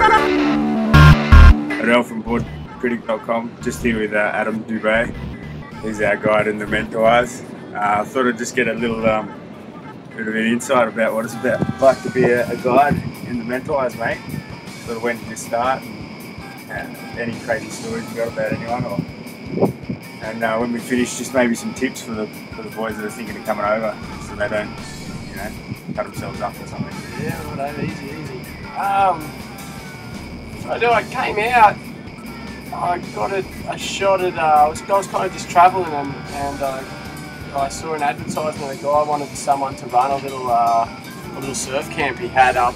Adele from boardcritic.com, just here with Adam Dube. He's our guide in the Mentawais. I thought I'd just get a little bit of an insight about what it's like to be a guide in the Mentawais, mate. Sort of when did you start, and any crazy stories you got about anyone, and when we finish, just maybe some tips for the boys that are thinking of coming over, so they don't, cut themselves up or something. Yeah, whatever, easy. I came out, I got a shot at, I was kind of just travelling and I saw an advertisement, a guy wanted someone to run a little surf camp he had up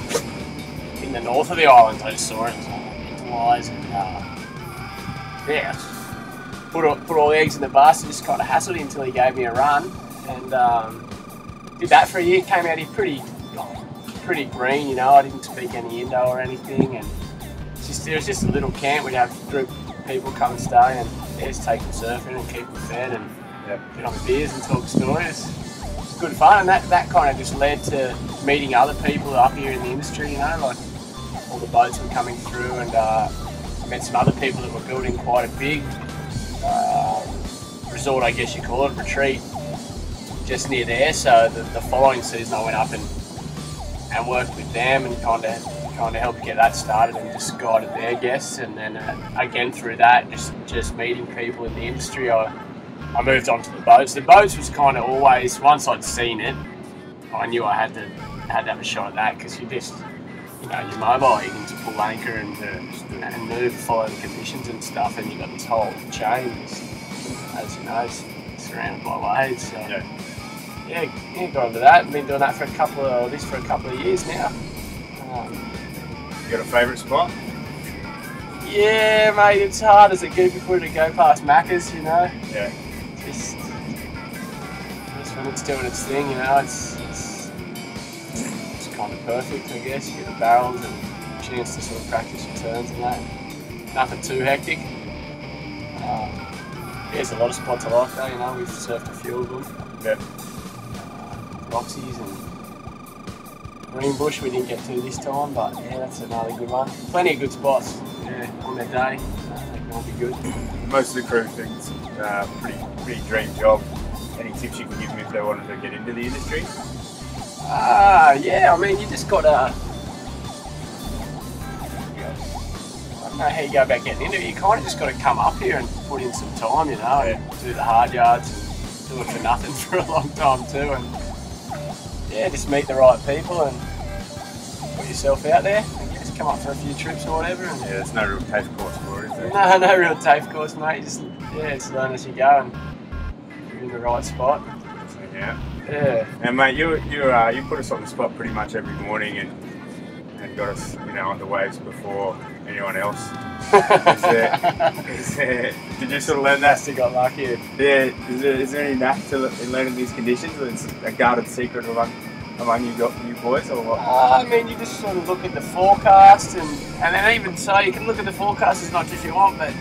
in the north of the islands. I just saw it, Mentawai Islands, and put all the eggs in the basket, just kind of hassled him until he gave me a run, and did that for a year. Came out here pretty green, I didn't speak any Indo or anything, and it was just a little camp. We'd have a group of people come and stay and just take them surfing and keep them fed and get on the beers and talk stories. It's good fun, and that kind of just led to meeting other people up here in the industry, like all the boats were coming through, and met some other people that were building quite a big resort, I guess you call it, retreat, just near there. So the following season I went up and worked with them and kind of helped get that started and just guided their guests, and then again through that just meeting people in the industry, I moved on to the boats. The boats was kind of always, once I'd seen it, I knew I had to have a shot at that, because you just, you're mobile, you can just pull anchor and move, follow the conditions and stuff, and you've got this whole chain, as you know, surrounded by waves. So yeah, got into that. I've been doing that for a couple of years now. You got a favourite spot? Yeah, mate, it's hard as a goofy footer to go past Macca's, Yeah. Just when it's doing its thing, it's kind of perfect, I guess. You get the barrels and a chance to sort of practice your turns and that. Nothing too hectic. There's a lot of spots I like though, we've surfed a few of them. Yeah. Roxy's and Greenbush we didn't get to this time, but yeah, that's another good one. Plenty of good spots, on their day. They can all be good. Most of the crew thinks pretty dream job. Any tips you can give them if they wanted to get into the industry? Yeah, I mean, you just got to, I don't know how you go about getting into it. You kind of just got to come up here and put in some time, and do the hard yards and do it for nothing for a long time too, and just meet the right people and put yourself out there and just come up for a few trips or whatever. And there's no real TAFE course for it, is there? No real TAFE course, mate. You just learn as you go and you're in the right spot. Yeah. Yeah. And mate, you put us on the spot pretty much every morning and got us, on the waves before anyone else. Did you sort of learn that? Must have got lucky. Yeah. Is there any knack in learning these conditions, or it's a guarded secret among you boys, or what? I mean, you just sort of look at the forecast, and then even so, you can look at the forecast as much as you want, but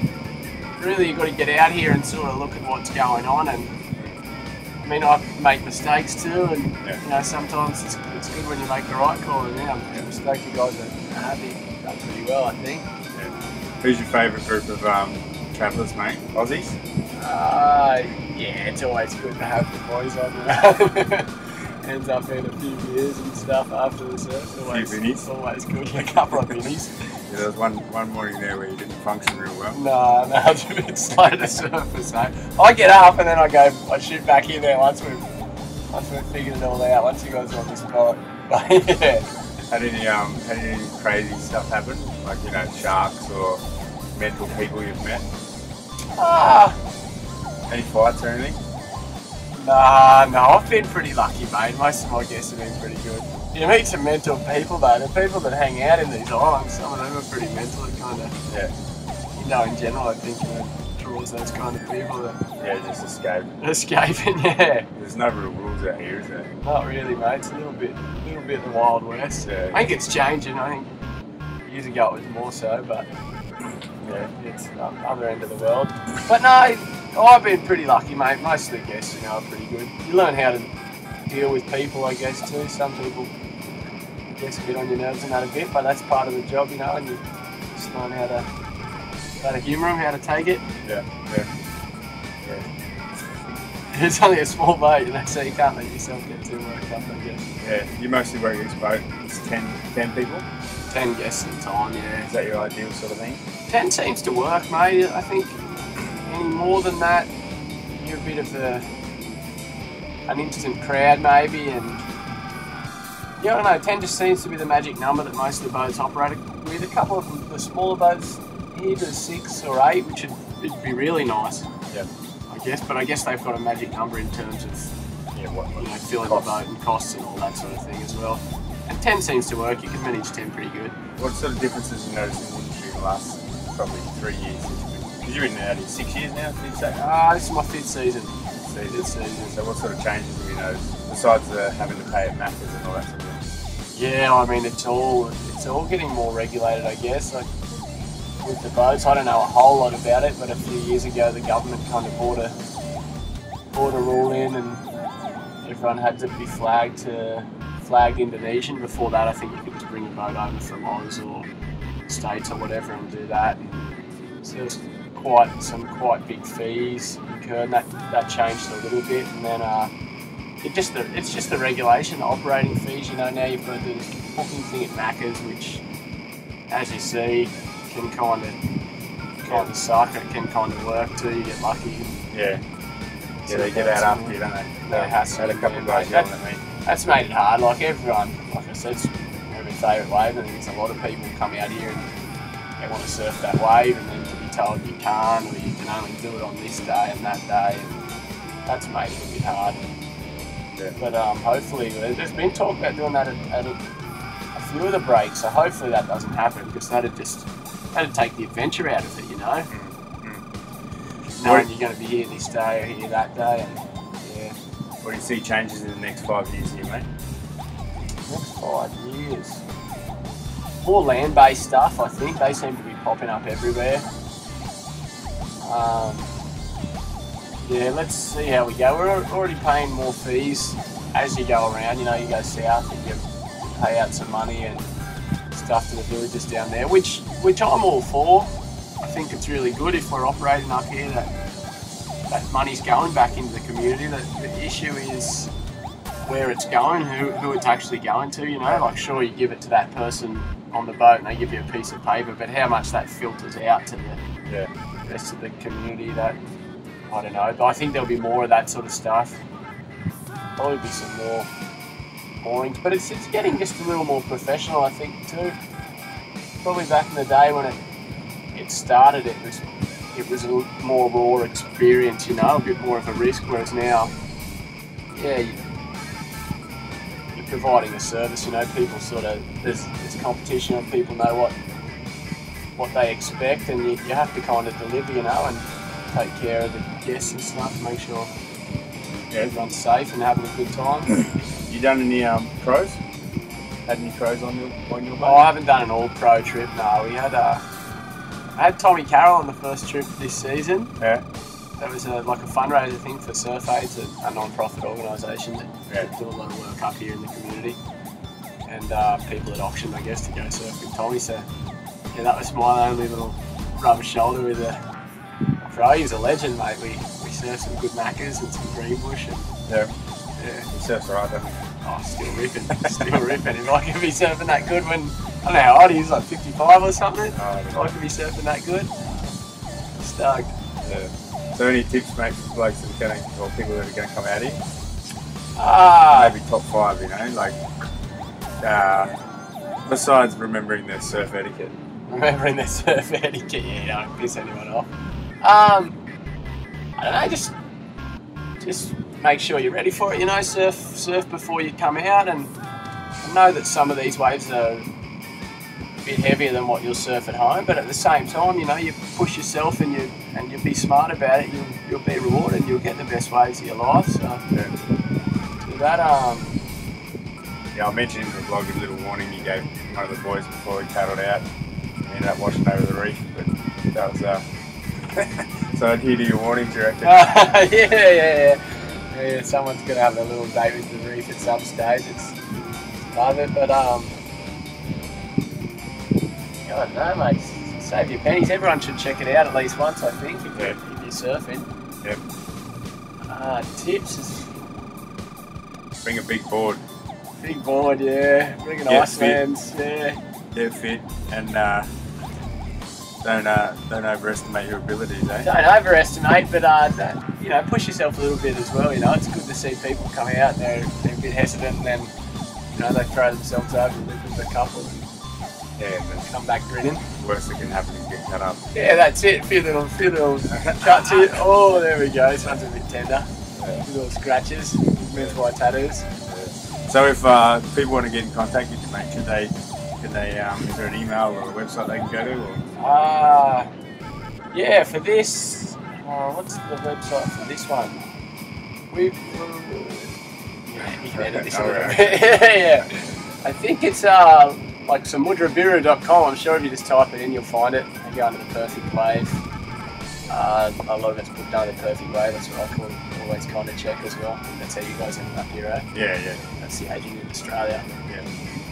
really you've got to get out here and sort of look at what's going on. And I mean, I make mistakes too, and sometimes it's good when you make the right call. And I'm stoked you guys are happy, done pretty well, I think. Yeah. Who's your favourite group of travellers, mate? Aussies? Yeah, it's always good to have the boys on. Ends up being a few beers and stuff after the surf. Always good. A couple of minis. Yeah, there was one morning there where you didn't function real well. No, it's a bit slow to surf, so I get up and then I shoot back in there once we've figured it all out, once you guys are on the spot. But yeah. Had any crazy stuff happen? Like, sharks or mental people you've met? Any fights or anything? No, I've been pretty lucky, mate. Most of my guests have been pretty good. You meet some mental people though. The people that hang out in these islands, some of them are pretty mental. It kind of, in general, I think draws those kind of people that just escaping. Yeah. There's no real rules out here, is there? Not really, mate. It's a little bit the Wild West. Yeah. I think it's changing. I think years ago it was more so, but it's the other end of the world. But no, I've been pretty lucky, mate. Most of the guests, are pretty good. You learn how to deal with people, I guess, too. Some people gets a bit on your nerves and that a bit, but that's part of the job, you know, and you just learn how to humour them, how to take it. Yeah. It's only a small boat, you know, so you can't let yourself get too worked up, I guess. Yeah, you mostly work this boat. It's 10 people? 10 guests at a time, yeah. Is that your ideal sort of thing? 10 seems to work, mate. I think any more than that, you're a bit of an instant crowd, maybe, and yeah, I don't know, 10 just seems to be the magic number that most of the boats operate with. A couple of the smaller boats here to 6 or 8, which would be really nice. Yeah. But I guess they've got a magic number in terms of filling the boat and costs and all that sort of thing as well. And 10 seems to work. You can manage 10 pretty good. What sort of differences you noticed in the industry in the last probably 3 years? Because you've been out here 6 years now, did you say? This is my 5th season. So what sort of changes have you noticed besides having to pay at Macca's and all that sort of thing? Yeah, I mean it's all getting more regulated, I guess. Like, with the boats, I don't know a whole lot about it, but a few years ago the government kind of brought a rule in, and everyone had to be flagged Indonesian. Before that, I think you could just bring a boat over from Oz or States or whatever and do that. And so there's some quite big fees incurred, and that changed a little bit. And then it's just the regulation, the operating fees. You know, now you've got to do this booking thing at Macca's, which, as you see, can kind of suck. It can kind of work too. You get lucky. Yeah. Yeah, they get out after you, don't they? They have had a couple of guys yelling at me. That's made it hard. Like everyone, like I said, it's my favourite wave. I think there's a lot of people come out here and they want to surf that wave, and then to be told you can't, or you can only do it on this day and that day, and that's made it a bit hard. Yeah. But hopefully, there's been talk about doing that at a few of the breaks, so hopefully that doesn't happen, because that'd take the adventure out of it, you know. Knowing you're going to be here this day or here that day, and yeah. What do you see changes in the next 5 years here, mate? Next 5 years, more land-based stuff. I think they seem to be popping up everywhere. Yeah, let's see how we go. We're already paying more fees as you go around. You know, you go south and you pay out some money and stuff to the villages down there, which I'm all for. I think it's really good if we're operating up here that money's going back into the community. The issue is where it's going, who it's actually going to, you know. Like, sure, you give it to that person on the boat and they give you a piece of paper, but how much that filters out to the rest of the community, that, I don't know. But I think there'll be more of that sort of stuff. Probably be some more moorings, but it's getting just a little more professional, I think, too. Probably back in the day when it started, it was a more raw experience, you know, a bit more of a risk, whereas now, yeah, you're providing a service, you know. People sort of, there's competition and people know what they expect, and you have to kind of deliver, you know, and take care of the guests and stuff, make sure everyone's safe and having a good time. You done any pros? Had any pros on your boat? Oh, I haven't done an all-pro trip, no. I had Tommy Carroll on the first trip this season. Yeah. That was like a fundraiser thing for Surf Aids, a non-profit organisation that do a lot of work up here in the community. And people at auction, I guess, to go surf with Tommy. So, yeah, that was my only little rubber shoulder with a pro. He's a legend, mate. We surfed some good Macca's and some Greenbush. And, yeah. He surfs alright, doesn't he? Oh, still ripping. Still ripping. If I could be surfing that good when, I don't know how old he is, like 55 or something. If I could be surfing that good, stoked. Yeah. So any tips, mate, for blokes that are going to, or people that are going to come out here? Maybe top 5, you know, like, besides remembering their surf etiquette. Remembering their surf etiquette, yeah, don't piss anyone off. I don't know, just make sure you're ready for it, you know, surf before you come out, and know that some of these waves are a bit heavier than what you'll surf at home, but at the same time, you know, you push yourself and you'll be smart about it, you'll be rewarded, you'll get the best waves of your life, so do that. Yeah, I mentioned in the vlog a little warning you gave one of the boys before he paddled out. He ended up washing over the reef, but that was so adhere to your warnings, you reckon? Yeah, someone's going to have a little date with the reef at some stage. It's love it, but I don't know, mate. Save your pennies. Everyone should check it out at least once, I think, if you're surfing. Yep. Tips is Bring a big board. big board, yeah. Bring an Icelands, yeah. Get fit and don't overestimate your abilities, eh? Don't overestimate, but you know, push yourself a little bit as well. You know, it's good to see people come out. They're a bit hesitant, and then you know they throw themselves over with a couple and come back grinning. The worst that can happen is get cut up. Yeah, that's it. Few little cuts here. Oh, there we go. This one's a bit tender. Little scratches. Mentawai tattoos. So if people want to get in contact with you, mate, is there an email or a website they can go to? Or? Yeah, for this, what's the website for this one? You can edit this a little bit. Yeah. I think it's like samudrabiru.com. I'm sure if you just type it in, you'll find it. And go under the perfect wave. A lot of it's put down the perfect wave. That's what I call always kind of check as well. That's how you guys ended up here, right? Yeah. That's the agent in Australia. Yeah.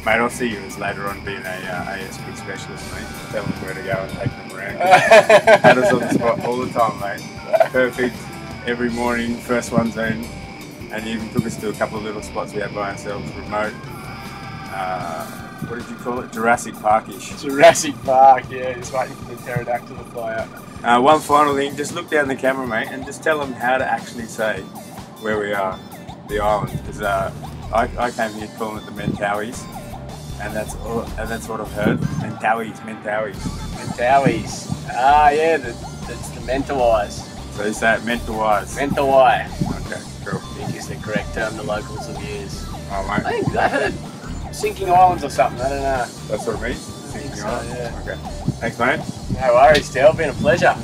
Mate, I'll see you as later on being a ASP specialist, mate. Tell them where to go and take them around. Had us on the spot all the time, mate. Perfect. Every morning, first one zone. And you even took us to a couple of little spots we had by ourselves, remote. What did you call it? Jurassic Park-ish. Jurassic Park, yeah. Just waiting for the pterodactyl to fly out. One final thing, just look down the camera, mate, and just tell them how to actually say where we are, the island. Because I came here calling it the Mentawais, and that's what I've heard. Mentawais. Mentawais. Yeah, that's the Mentawais. So you say it Mentawais. Mentawai. Okay, cool. I think is the correct term the locals have used. Oh, mate. I think I heard sinking islands or something, I don't know. That's what it means? Sinking so, island? yeah. Okay. Thanks, mate. No worries, Del. Been a pleasure.